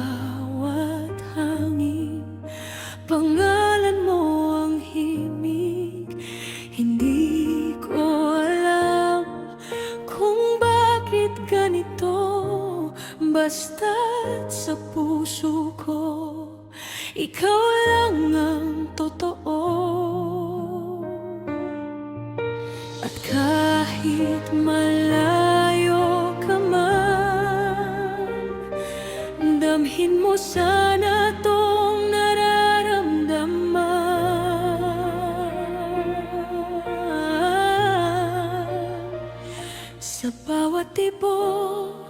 bawat hangin, pangalan mo ang himig. Hindi ko alam kung bakit ganito, basta't sa puso ko ikaw lang ang totoo. At kahit malayo ka man, damhin mo sana tong nararamdaman. Sa bawat tibok